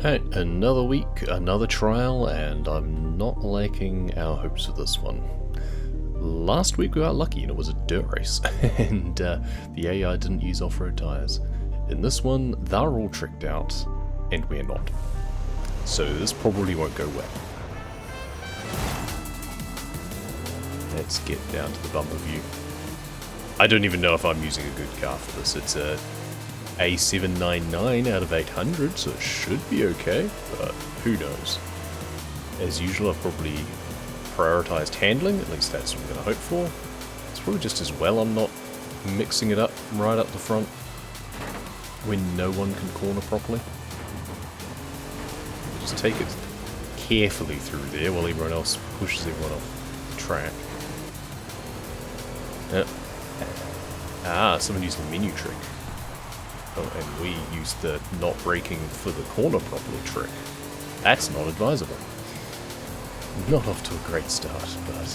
Alright, another week, another trial, and I'm not liking our hopes for this one. Last week we got lucky and it was a dirt race, and the AI didn't use off-road tyres. In this one, they're all tricked out, and we're not. So this probably won't go well. Let's get down to the bumper view. I don't even know if I'm using a good car for this. It's a A799 out of 800, so it should be okay, but who knows. As usual, I've probably prioritized handling, at least that's what I'm going to hope for. It's probably just as well I'm not mixing it up right up the front when no one can corner properly. Just take it carefully through there while everyone else pushes everyone off the track. Someone used the menu trick. Oh, and we used the not braking for the corner properly trick. That's not advisable. Not off to a great start, but...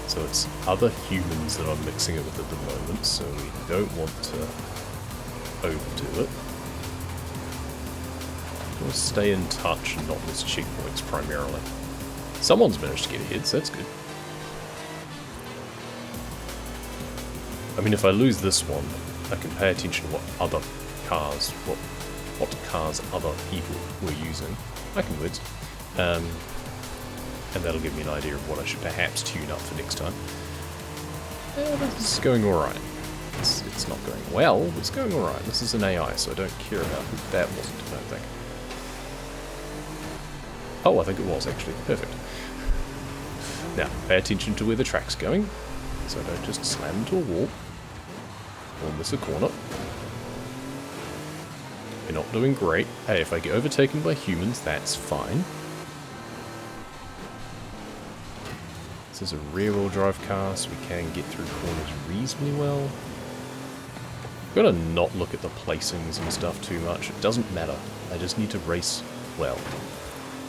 So it's other humans that I'm mixing it with at the moment, so we don't want to overdo it. We'll stay in touch and not miss checkpoints primarily. Someone's managed to get ahead, so that's good. I mean, if I lose this one, I can pay attention to what other cars, what cars other people were using. I can win. And that'll give me an idea of what I should perhaps tune up for next time. This is going alright. It's not going well, but it's going alright. This is an AI, so I don't care about who that wasn't, I don't think. Oh, I think it was, actually. Perfect. Now, pay attention to where the track's going, so I don't just slam into a wall or miss a corner. We're not doing great. Hey, if I get overtaken by humans, that's fine. This is a rear-wheel drive car, so we can get through corners reasonably well. I've got to not look at the placings and stuff too much. It doesn't matter. I just need to race well.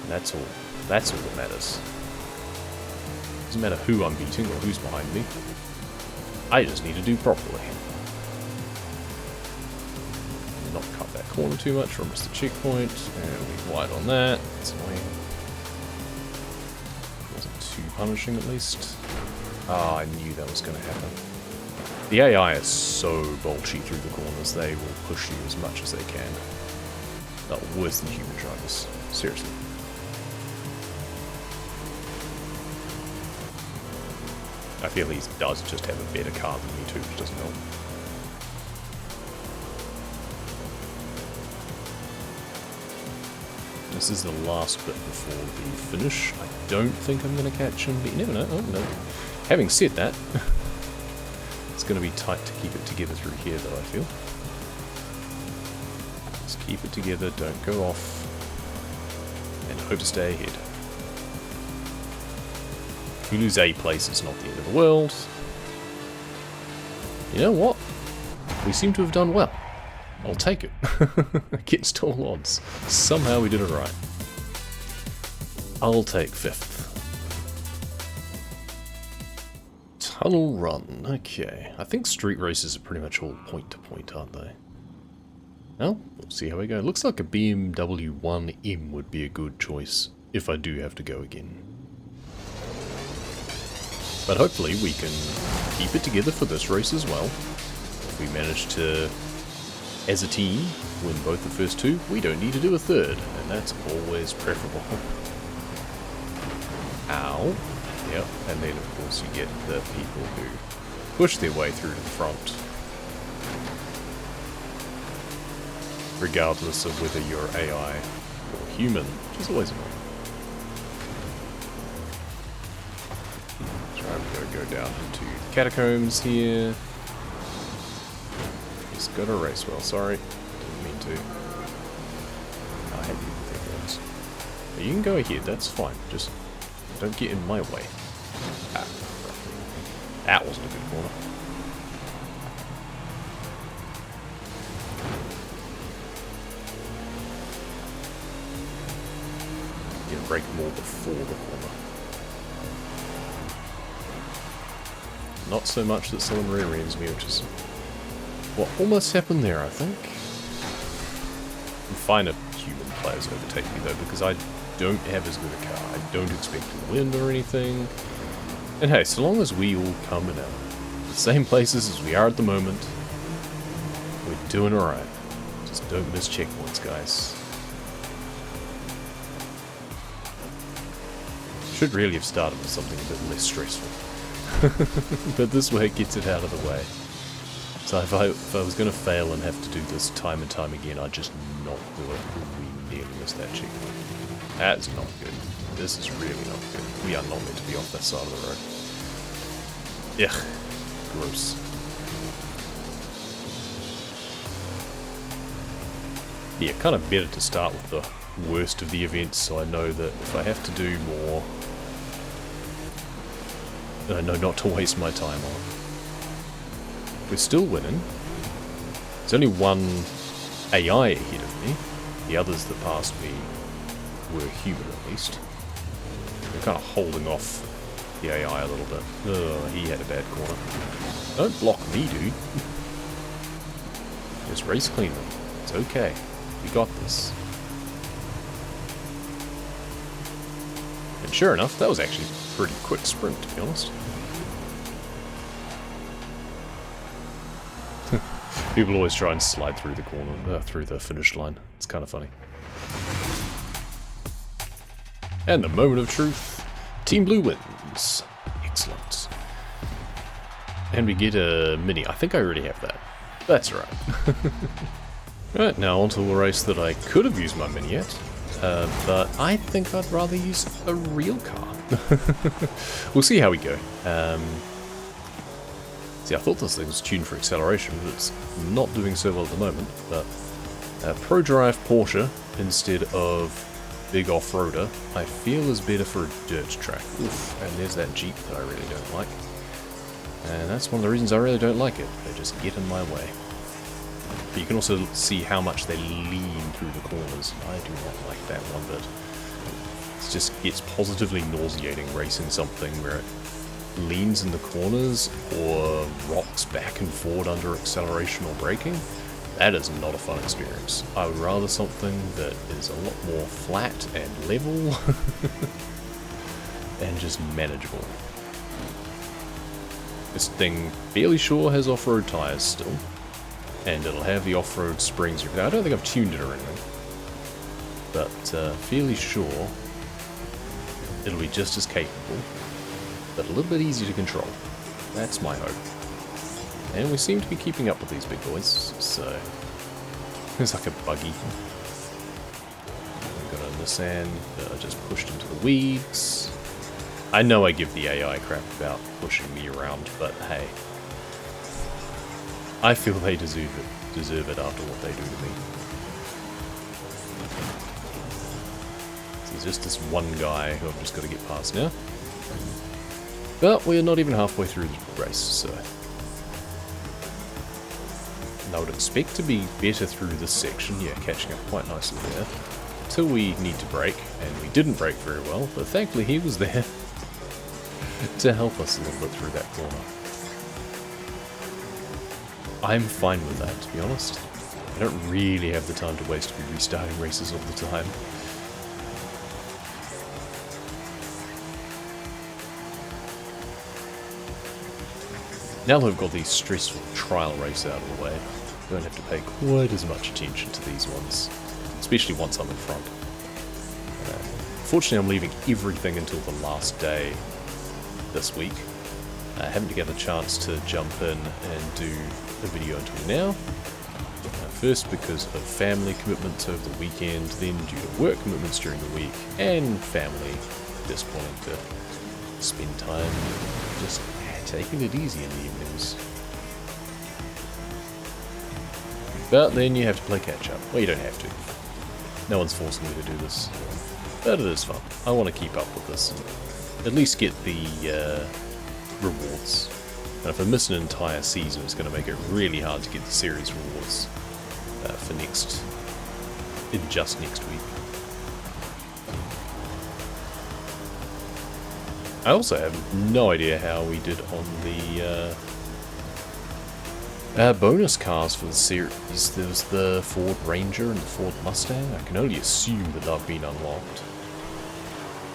And that's all. That's all that matters. Doesn't matter who I'm beating or who's behind me. I just need to do properly. Not cut that corner too much or miss the checkpoint. And we'll be wide on that. That's annoying. Wasn't too punishing at least. Ah, I knew that was going to happen. The AI is so bolshy through the corners, they will push you as much as they can. Not worse than human drivers. Seriously. I feel he does just have a better car than me too, which doesn't help. This is the last bit before the finish. I don't think I'm going to catch him, but you never know. Oh, no. Having said that, it's going to be tight to keep it together through here, though, I feel. Just keep it together, don't go off, and hope to stay ahead. If you lose a place, it's not the end of the world. You know what? We seem to have done well. I'll take it. Against all odds. Somehow we did it right. I'll take 5th. Tunnel run. Okay. I think street races are pretty much all point to point, aren't they? Well, we'll see how we go. Looks like a BMW 1M would be a good choice if I do have to go again. But hopefully we can keep it together for this race as well. If we manage to, as a team, win both the first two, we don't need to do a third, and that's always preferable. Ow. Yep, and then of course you get the people who push their way through to the front. Regardless of whether you're AI or human, which is always annoying. I'm going to go down into the catacombs here. Just got to race well, sorry. Didn't mean to. I hate people with their words. You can go ahead, that's fine. Just don't get in my way. Ah, that wasn't a good corner. You can brake more before the corner. Not so much that someone rear-ends me, which is what almost happened there, I think. I'm fine if human players overtake me though, because I don't have as good a car. I don't expect to win or anything. And hey, so long as we all come in the same places as we are at the moment, we're doing alright. Just don't miss checkpoints, guys. Should really have started with something a bit less stressful. But this way it gets it out of the way. So if I was going to fail and have to do this time and time again, I'd just not do it. We nearly missed that checkpoint. That's not good. This is really not good. We are not meant to be off that side of the road. Ugh. Gross. Yeah, kind of better to start with the worst of the events, so I know that if I have to do more, I know not to waste my time on. We're still winning. There's only one AI ahead of me. The others that passed me were human at least. We're kind of holding off the AI a little bit. Oh, he had a bad corner. Don't block me, dude. Just race clean them. It's okay. We got this. And sure enough, that was actually a pretty quick sprint, to be honest. People always try and slide through the corner, through the finish line. It's kind of funny. And the moment of truth. Team Blue wins. Excellent. And we get a mini. I think I already have that. That's right. Right, now onto a race that I could have used my mini at. But I think I'd rather use a real car. We'll see how we go. See, I thought this thing was tuned for acceleration, but it's not doing so well at the moment. But Pro Drive Porsche instead of big off-roader, I feel is better for a dirt track. Oof, and there's that Jeep that I really don't like. And that's one of the reasons I really don't like it. They just get in my way. But you can also see how much they lean through the corners. I do not like that one bit. It just gets positively nauseating racing something where it leans in the corners or rocks back and forward under acceleration or braking. That is not a fun experience. I would rather something that is a lot more flat and level and just manageable. This thing fairly sure has off-road tyres still, and it'll have the off-road springs and everything. I don't think I've tuned it or anything, but fairly sure it'll be just as capable, but a little bit easier to control. That's my hope. And we seem to be keeping up with these big boys, so there's like a buggy. We've got a Nissan that I just pushed into the weeds. I know I give the AI crap about pushing me around, but hey, I feel they deserve it after what they do to me. So there's just this one guy who I've just got to get past now. But we're not even halfway through the race, so I would expect to be better through this section. Yeah, catching up quite nicely there. Until we need to brake, and we didn't brake very well, but thankfully he was there to help us a little bit through that corner. I'm fine with that, to be honest. I don't really have the time to waste to be restarting races all the time. Now that we've got the stressful trial race out of the way, don't have to pay quite as much attention to these ones, especially once I'm in front. Fortunately, I'm leaving everything until the last day this week. I haven't got a chance to jump in and do a video until now. First because of family commitments over the weekend, then due to work commitments during the week, and family just wanting to spend time just taking it easy in the evenings. But then you have to play catch up. Well, you don't have to. No one's forcing me to do this. But it is fun. I want to keep up with this and at least get the rewards. And if I miss an entire season, it's going to make it really hard to get the series rewards for just next week. I also have no idea how we did on the Bonus cars for the series. There's the Ford Ranger and the Ford Mustang. I can only assume that they've been unlocked,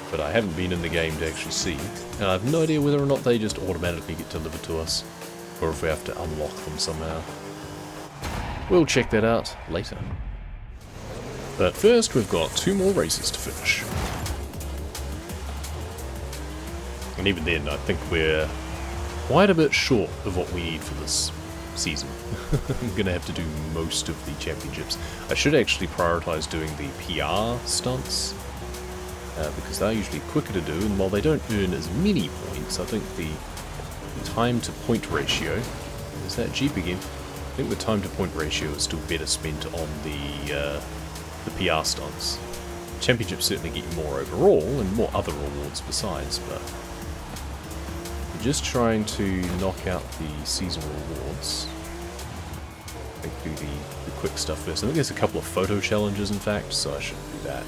but I haven't been in the game to actually see. And I have no idea whether or not they just automatically get delivered to us, or if we have to unlock them somehow. We'll check that out later. But first, we've got 2 more races to finish. And even then, I think we're quite a bit short of what we need for this season. I'm going to have to do most of the championships. I should actually prioritize doing the PR stunts, because they're usually quicker to do, and while they don't earn as many points, I think the time to point ratio, is that Jeep again? I think the time to point ratio is still better spent on the PR stunts. Championships certainly get you more overall, and more other rewards besides, but we're just trying to knock out the seasonal rewards. I think do the quick stuff first. I think there's a couple of photo challenges, in fact, so I should do that.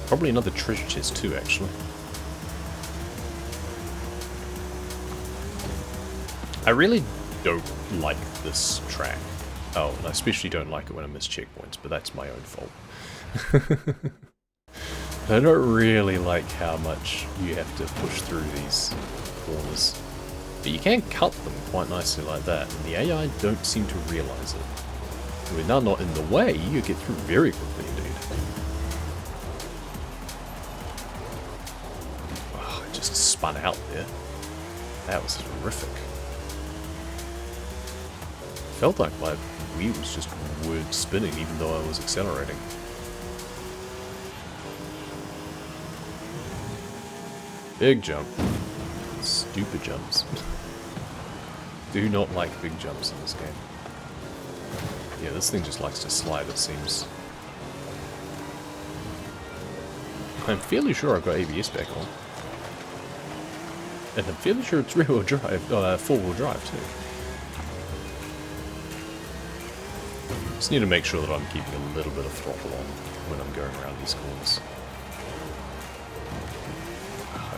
Probably another treasure chest too, actually. I really don't like this track. Oh, and I especially don't like it when I miss checkpoints, but that's my own fault. I don't really like how much you have to push through these corners. But you can cut them quite nicely like that, and the AI don't seem to realise it. When they're not in the way, you get through very quickly indeed. Oh, I just spun out there. That was horrific. Felt like my wheels just weren't spinning even though I was accelerating. Big jump. Stupid jumps. Do not like big jumps in this game. Yeah, this thing just likes to slide, it seems. I'm fairly sure I've got ABS back on. And I'm fairly sure it's rear-wheel drive, 4-wheel drive too. Just need to make sure that I'm keeping a little bit of throttle on when I'm going around these corners.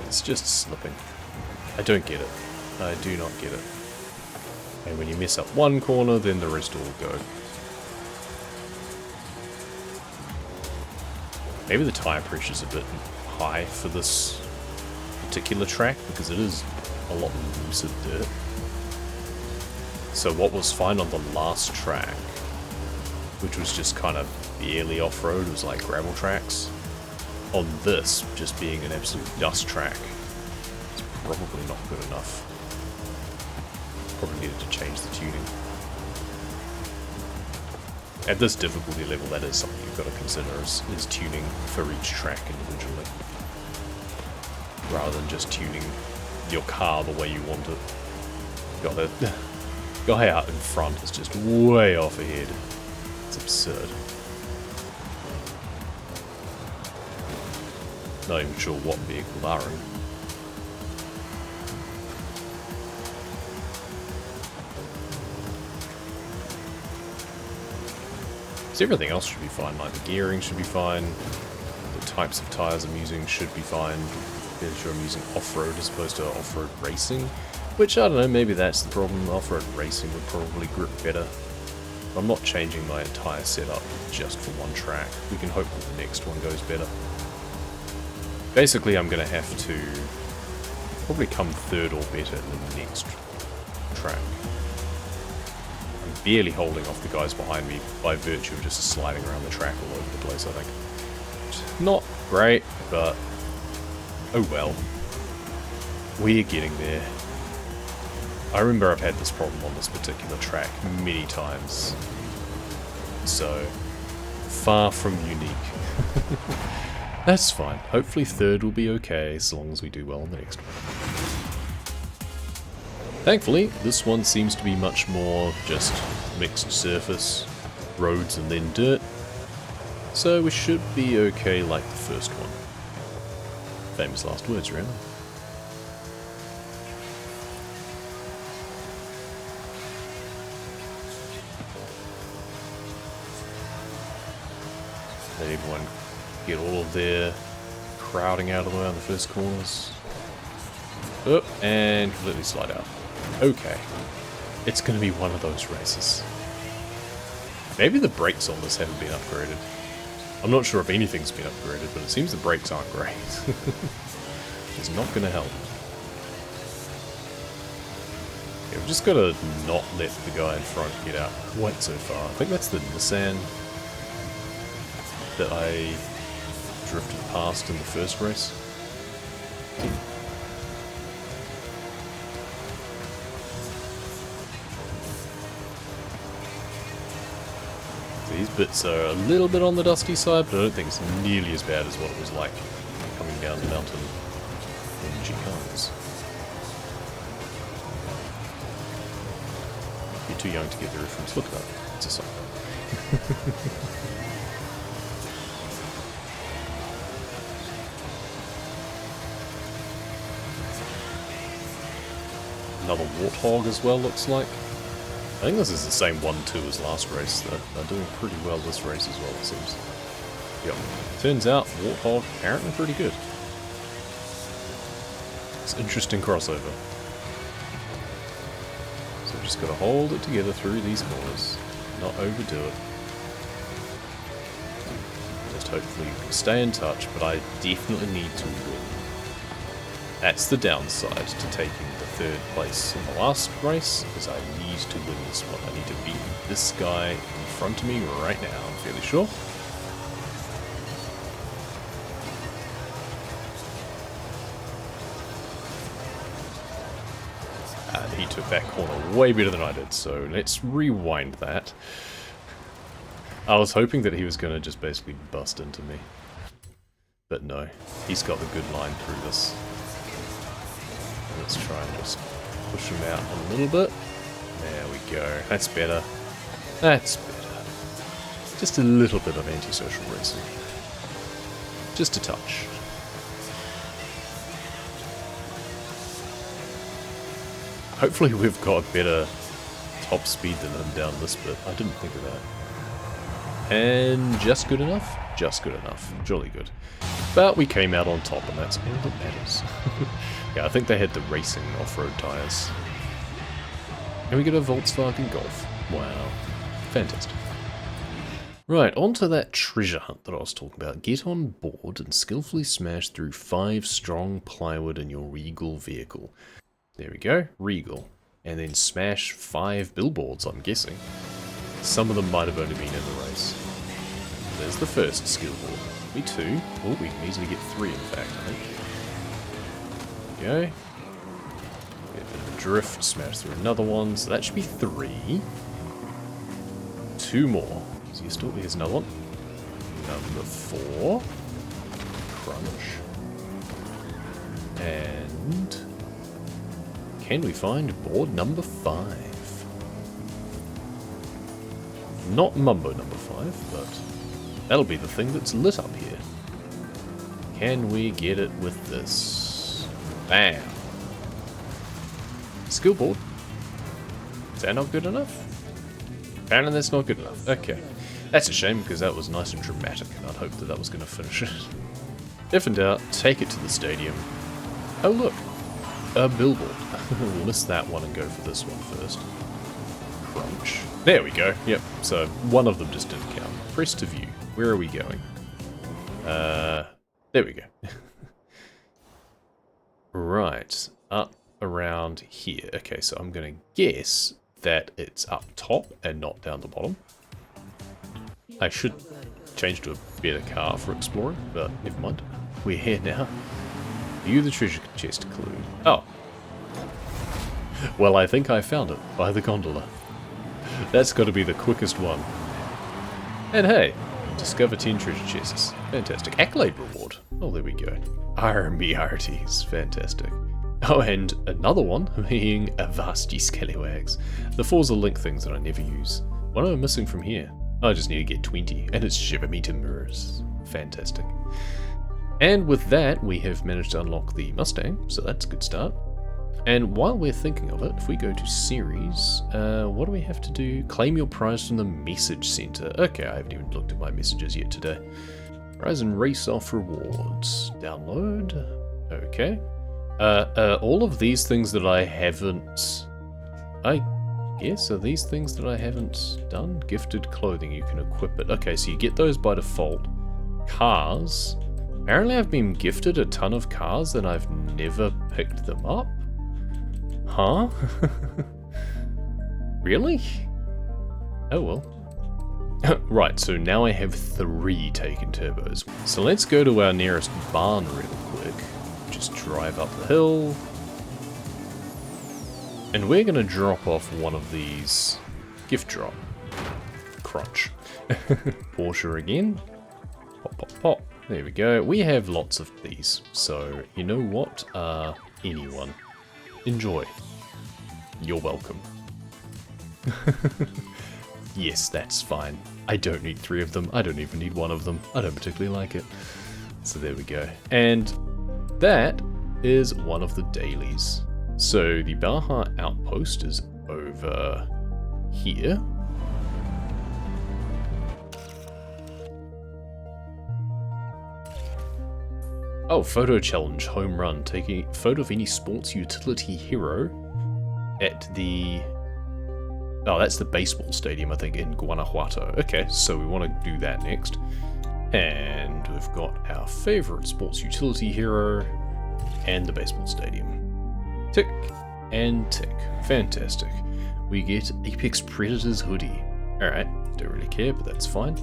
It's just slipping. I don't get it. I do not get it. And when you mess up one corner, then the rest will go. Maybe the tyre pressure's a bit high for this particular track, because it is a lot looser dirt. So what was fine on the last track, which was just kind of barely off-road, was like gravel tracks. On this, just being an absolute dust track, it's probably not good enough. Probably needed to change the tuning. At this difficulty level, that is something you've got to consider, is tuning for each track individually. Rather than just tuning your car the way you want it. Got the guy out in front is just way off ahead. It's absurd. Not even sure what vehicle they're in. So everything else should be fine, like the gearing should be fine, the types of tyres I'm using should be fine, fairly sure I'm using off-road as opposed to off-road racing, which, I don't know, maybe that's the problem. Off-road racing would probably grip better. I'm not changing my entire setup just for one track. We can hope that the next one goes better. Basically, I'm going to have to probably come third or better in the next track. I'm barely holding off the guys behind me by virtue of just sliding around the track all over the place, I think. Not great, but oh well. We're getting there. I remember I've had this problem on this particular track many times. So, far from unique. That's fine. Hopefully third will be okay, as long as we do well on the next one. Thankfully, this one seems to be much more just mixed surface, roads and then dirt. So we should be okay like the first one. Famous last words, really. Let everyone get all of their crowding out of the way on the first corners. Oh, and completely slide out. Okay. It's going to be one of those races. Maybe the brakes on this haven't been upgraded. I'm not sure if anything's been upgraded, but it seems the brakes aren't great. It's not going to help. Yeah, we've just got to not let the guy in front get out quite so far. I think that's the Nissan that I drifted past in the first race. These bits are a little bit on the dusty side, but I don't think it's nearly as bad as what it was like coming down the mountain in G-Cars. You're too young to get the reference. Look at that. It's a song. Another Warthog as well, looks like. I think this is the same 1-2 as last race. They're doing pretty well this race as well, it seems. Yep. Turns out, Warthog apparently pretty good. It's an interesting crossover. So we've just got to hold it together through these corners. Not overdo it. Just hopefully we can stay in touch, but I definitely need to win. That's the downside to taking the third place in the last race, is I need to win this one. I need to beat this guy in front of me right now, I'm fairly sure. And he took that corner way better than I did, so let's rewind that. I was hoping that he was going to just basically bust into me. But no, he's got the good line through this. Let's try and just push him out a little bit. There we go. That's better. That's better. Just a little bit of antisocial racing. Just a touch. Hopefully we've got better top speed than him down this bit. I didn't think of that. And just good enough? Just good enough. Jolly good. But we came out on top, and that's all that matters. Yeah, I think they had the racing off-road tyres. And we get a Volkswagen Golf. Wow. Fantastic. Right, on to that treasure hunt that I was talking about. Get on board and skillfully smash through 5 strong plywood in your Regal vehicle. There we go, Regal. And then smash 5 billboards, I'm guessing. Some of them might have only been in the race. There's the first skill board. Me 2. Oh, we can easily get 3 in fact, I think. There we go. Get a bit of a drift, smash through another one, so that should be 3. 2 more. So here's another one. Number 4. Crunch. And can we find board number 5? Not Mumbo number 5, but that'll be the thing that's lit up here. Can we get it with this? Bam! Skill board. Is that not good enough? Apparently that's not good enough. Okay. That's a shame because that was nice and dramatic and I'd hoped that that was going to finish it. If in doubt, take it to the stadium. Oh look! A billboard. We'll miss that one and go for this one first. Crunch. There we go. Yep, so one of them just didn't count. Press to view. Where are we going? There we go. Right. Up around here. Okay, so I'm going to guess that it's up top and not down the bottom. I should change to a better car for exploring, but never mind. We're here now. View the treasure chest clue. Oh. Well, I think I found it by the gondola. That's got to be the quickest one. And hey, discover 10 treasure chests. Fantastic. Accolade reward. Oh, there we go. RMBRTs. Fantastic. Oh, and another one being Avasti Scallywags. The Forza Link things that I never use. What am I missing from here? I just need to get 20, and it's Shiver Me to Mirrors. Fantastic. And with that, we have managed to unlock the Mustang, so that's a good start. And while we're thinking of it, if we go to series, what do we have to do? Claim your prize from the message center. Okay, I haven't even looked at my messages yet today. Rise and race off rewards. Download. Okay. All of these things that I haven't... I guess, are these things that I haven't done? Gifted clothing, you can equip it. Okay, so you get those by default. Cars. Apparently I've been gifted a ton of cars and I've never picked them up. Huh? Really? Oh well. Right, so now I have 3 taken turbos. So let's go to our nearest barn real quick. Just drive up the hill. And we're going to drop off one of these gift drop. Crunch. Porsche again. Pop, pop, pop. There we go. We have lots of these. So, you know what? Anyone. Enjoy. You're welcome. Yes, that's fine. I don't need 3 of them. I don't even need 1 of them. I don't particularly like it. So there we go. And that is one of the dailies. So the Baja outpost is over here. Oh, photo challenge, home run. Take a photo of any sports utility hero at the... Oh, that's the baseball stadium, I think, in Guanajuato. Okay, so we want to do that next. And we've got our favorite sports utility hero and the baseball stadium. Tick and tick. Fantastic. We get Apex Predator's hoodie. Alright, don't really care, but that's fine.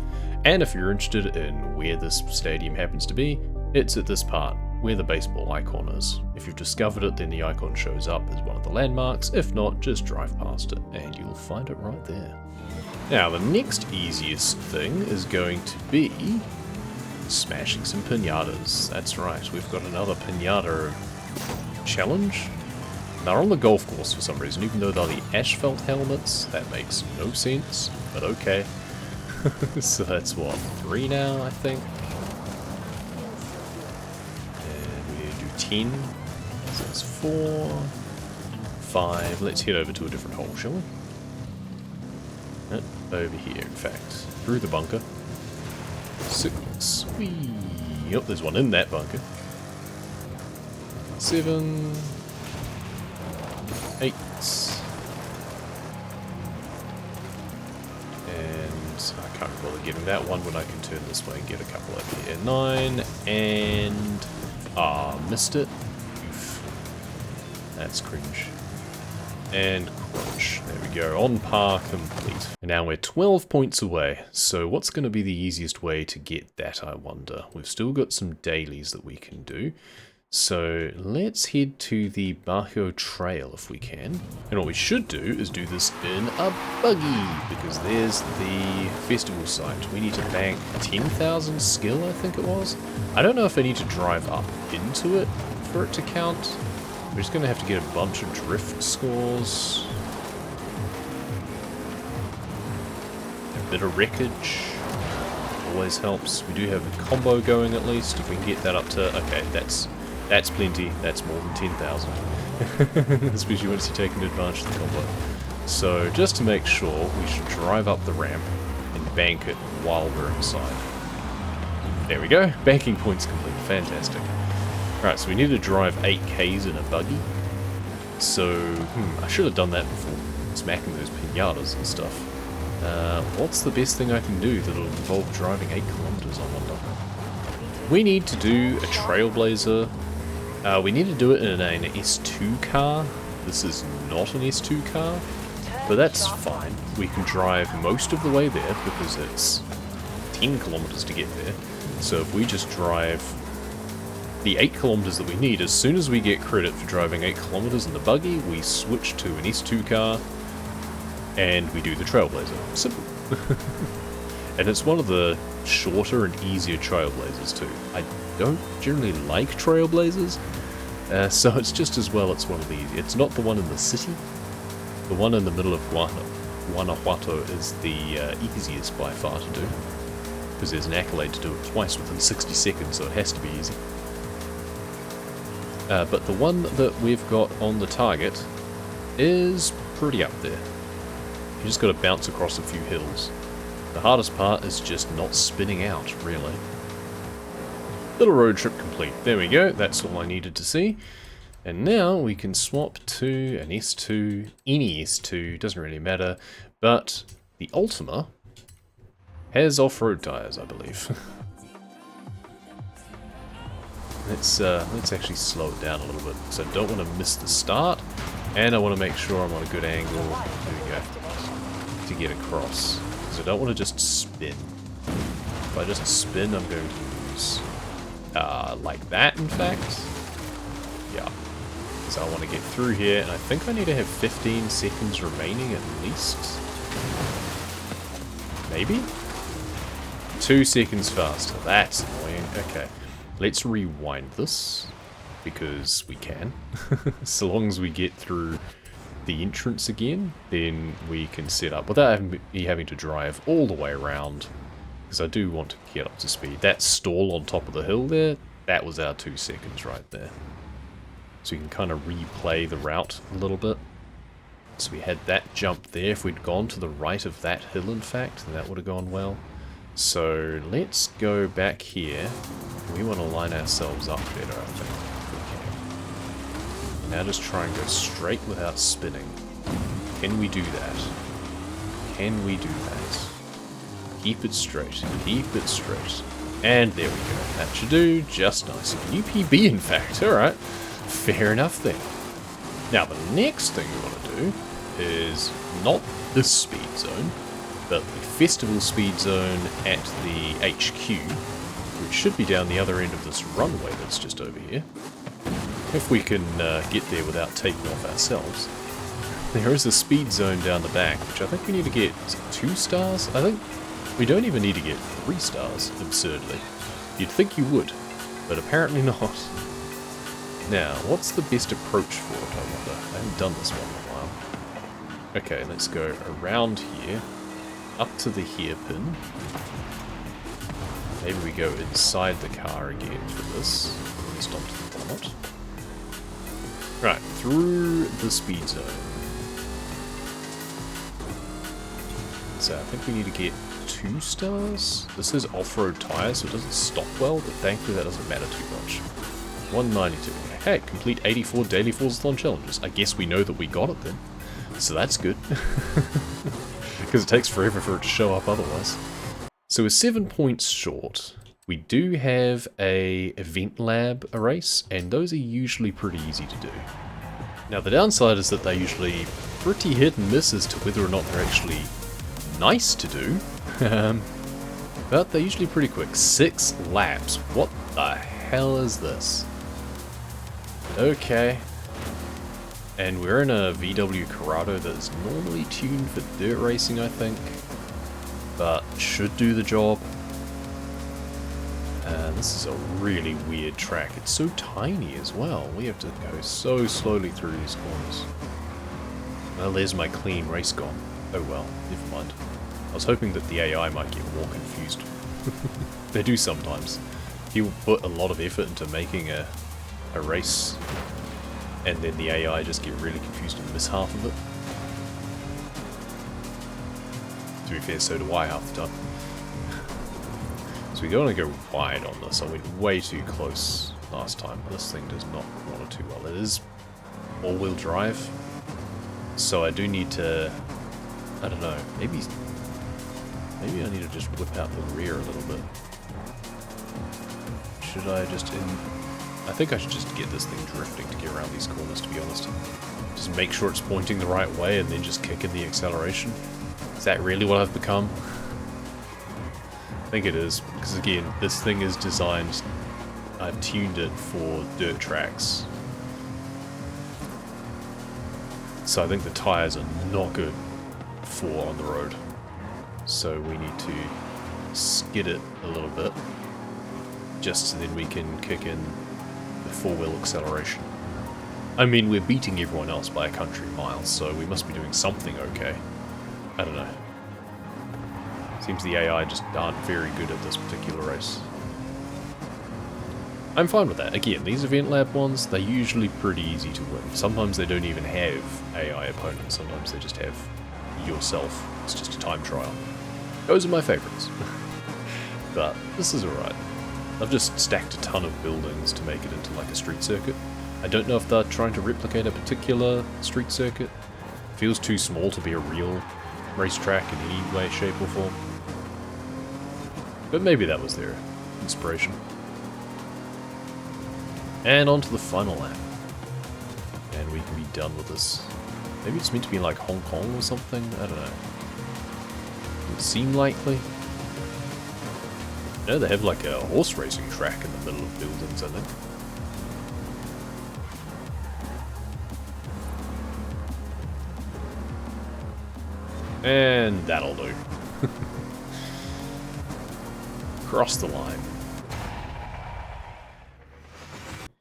And if you're interested in where this stadium happens to be, it's at this part, where the baseball icon is. If you've discovered it, then the icon shows up as one of the landmarks. If not, just drive past it, and you'll find it right there. Now, the next easiest thing is going to be smashing some pinatas. That's right, we've got another pinata challenge. They're on the golf course for some reason, even though they're the asphalt helmets. That makes no sense, but okay. So that's what, 3 now, I think? 10, so that's 4, 5, let's head over to a different hole, shall we? Over here, in fact, through the bunker. 6, whee, yep, there's one in that bunker. 7, 8, and I can't bother getting that one when I can turn this way and get a couple over here. 9, and... Ah, missed it. Oof. That's cringe. And crunch. There we go. On par complete. And now we're 12 points away. So what's going to be the easiest way to get that, I wonder? We've still got some dailies that we can do. So let's head to the Barco Trail if we can. And what we should do is do this in a buggy, because there's the festival site. We need to bank 10,000 skill, I think it was. I don't know if I need to drive up into it for it to count. We're just going to have to get a bunch of drift scores. A bit of wreckage. Always helps. We do have a combo going at least. If we can get that up to... Okay, that's plenty. That's more than 10,000. Especially once you're taking advantage of the combo. So, just to make sure, we should drive up the ramp and bank it while we're inside. There we go. Banking points complete. Fantastic. Alright, so we need to drive 8Ks in a buggy. So, I should have done that before smacking those pinatas and stuff. What's the best thing I can do that'll involve driving 8 kilometers, I wonder? We need to do a Trailblazer. We need to do it in an S2 car. This is not an S2 car, but that's fine. We can drive most of the way there because it's 10 kilometers to get there. So if we just drive the 8 kilometers that we need, as soon as we get credit for driving 8 kilometers in the buggy, we switch to an S2 car and we do the Trailblazer. Simple. And it's one of the shorter and easier Trailblazers too. I don't generally like Trailblazers, so it's just as well it's one of the... It's not the one in the city. The one in the middle of Guanajuato is the easiest by far to do, because there's an accolade to do it twice within 60 seconds, so it has to be easy. But the one that we've got on the target is pretty up there. You just got to bounce across a few hills. The hardest part is just not spinning out, really. Little road trip complete. There we go, that's all I needed to see. And now we can swap to an S2, any S2, doesn't really matter, but the Ultima has off-road tires, I believe. Let's actually slow it down a little bit, because I don't want to miss the start, and I want to make sure I'm on a good angle, there we go, to get across, because I don't want to just spin. If I just spin, I'm going to lose. Like that, in fact. Yeah. So I want to get through here, and I think I need to have 15 seconds remaining at least. Maybe? 2 seconds faster. That's annoying. Okay. Let's rewind this, because we can. So long as we get through the entrance again, then we can set up without having to drive all the way around, because I do want to get up to speed. That stall on top of the hill there, that was our 2 seconds right there. So you can kind of replay the route a little bit. So we had that jump there. If we'd gone to the right of that hill, in fact, then that would have gone well. So let's go back here. We want to line ourselves up better, I think. Okay. Now just try and go straight without spinning. Can we do that? Can we do that? Keep it straight. Keep it straight. And there we go. That should do just nice. UPB, in fact. Alright. Fair enough then. Now, the next thing we want to do is not this speed zone, but the festival speed zone at the HQ, which should be down the other end of this runway that's just over here. If we can get there without taking off ourselves. There is a speed zone down the back, which I think we need to get 2 stars. I think we don't even need to get 3 stars, absurdly. You'd think you would, but apparently not. Now, what's the best approach for it, I wonder? I haven't done this one in a while. Okay, let's go around here, up to the hairpin. Maybe we go inside the car again for this. Just onto the bonnet. Right, through the speed zone. So I think we need to get 2 stars. This is off-road tires, so it doesn't stop well, but thankfully that doesn't matter too much. 192. Hey, complete 84 daily Forzathon challenges. I guess we know that we got it then. So that's good. Because it takes forever for it to show up otherwise. So we're 7 points short. We do have a event lab race, and those are usually pretty easy to do. Now the downside is that they're usually pretty hit and miss as to whether or not they're actually nice to do. But they're usually pretty quick. 6 laps. What the hell is this? Okay. And we're in a VW Corrado that is normally tuned for dirt racing, I think. But should do the job. And this is a really weird track. It's so tiny as well. We have to go so slowly through these corners. Well, there's my clean race gone. Oh well, never mind. I was hoping that the AI might get more confused. They do sometimes. People put a lot of effort into making a race, and then the AI just get really confused and miss half of it. To be fair, so do I half the time. So we don't want to go wide on this. I went way too close last time. This thing does not want it too well. It is all-wheel drive, so I do need to, I don't know, maybe I need to just whip out the rear a little bit. Should I just I think I should just get this thing drifting to get around these corners, to be honest. Just make sure it's pointing the right way and then just kick in the acceleration. Is that really what I've become? I think it is, because again, this thing is designed, I've tuned it for dirt tracks. So I think the tyres are not good for on the road. So we need to skid it a little bit, just so then we can kick in the 4-wheel acceleration. I mean, we're beating everyone else by a country mile, so we must be doing something okay. I don't know. Seems the AI just aren't very good at this particular race. I'm fine with that. Again, these event lab ones, they're usually pretty easy to win. Sometimes they don't even have AI opponents, sometimes they just have yourself. It's just a time trial. Those are my favourites. But this is alright. I've just stacked a ton of buildings to make it into like a street circuit. I don't know if they're trying to replicate a particular street circuit. Feels too small to be a real racetrack in any way, shape or form. But maybe that was their inspiration. And on to the final lap. And we can be done with this. Maybe it's meant to be like Hong Kong or something? I don't know. Would seem likely. No, they have like a horse racing track in the middle of buildings, I think. And that'll do. Cross the line.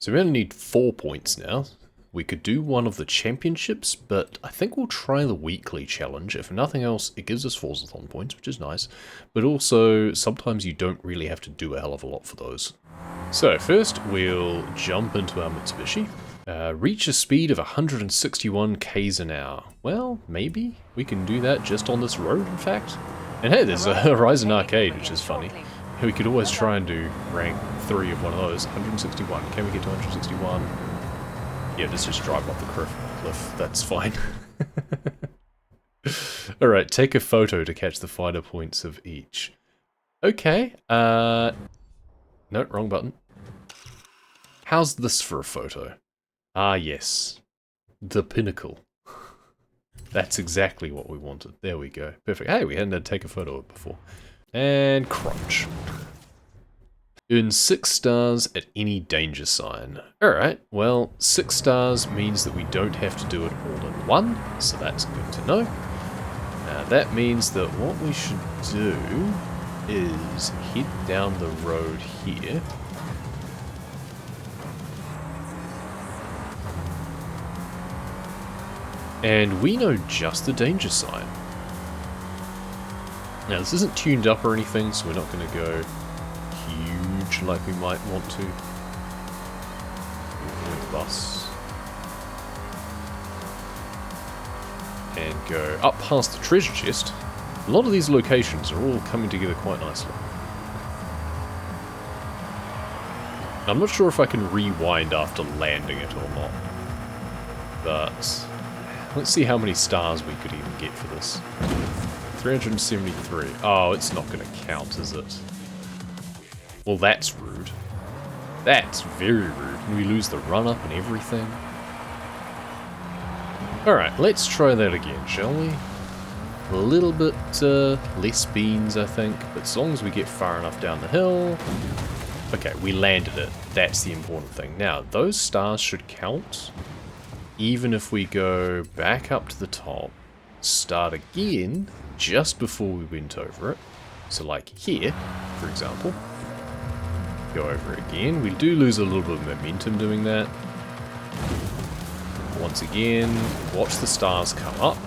So we only need 4 points now. We could do one of the championships, but I think we'll try the weekly challenge. If nothing else, it gives us Forzathon points, which is nice. But also, sometimes you don't really have to do a hell of a lot for those. So first, we'll jump into our Mitsubishi. Reach a speed of 161 k's an hour. Well, maybe we can do that just on this road, in fact. And hey, there's a Horizon Arcade, which is funny. We could always try and do rank 3 of one of those. 161. Can we get to 161? Yeah, let's just drive up the cliff. That's fine. Alright, take a photo to catch the finer points of each. Okay, no, wrong button. How's this for a photo? Ah, yes. The pinnacle. That's exactly what we wanted. There we go. Perfect. Hey, we hadn't had to take a photo of it before. And crunch. Earn 6 stars at any danger sign. Alright, well, 6 stars means that we don't have to do it all in one, so that's good to know. That means that what we should do is head down the road here. And we know just the danger sign. Now, this isn't tuned up or anything, so we're not going to go huge like we might want to. Bus. And go up past the treasure chest. A lot of these locations are all coming together quite nicely. I'm not sure if I can rewind after landing it or not. But let's see how many stars we could even get for this. 373. Oh, it's not going to count, is it? Well, that's rude. That's very rude. We lose the run-up and everything. Alright, let's try that again, shall we? A little bit less beans, I think, but as long as we get far enough down the hill... Okay, we landed it. That's the important thing. Now, those stars should count, even if we go back up to the top, start again, just before we went over it. So like here, for example. Go over it again. We do lose a little bit of momentum doing that. Once again, watch the stars come up,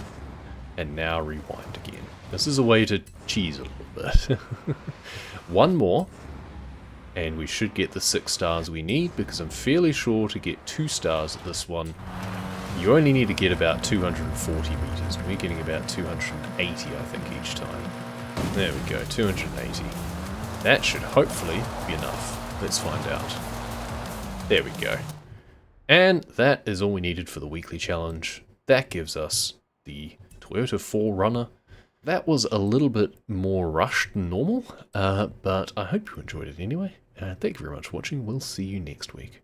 and now rewind again. This is a way to cheese a little bit. One more, and we should get the 6 stars we need, because I'm fairly sure to get 2 stars at this one, you only need to get about 240 meters. We're getting about 280, I think, each time. There we go, 280. That should hopefully be enough. Let's find out. There we go. And that is all we needed for the weekly challenge. That gives us the Toyota 4Runner. That was a little bit more rushed than normal, but I hope you enjoyed it anyway. Thank you very much for watching. We'll see you next week.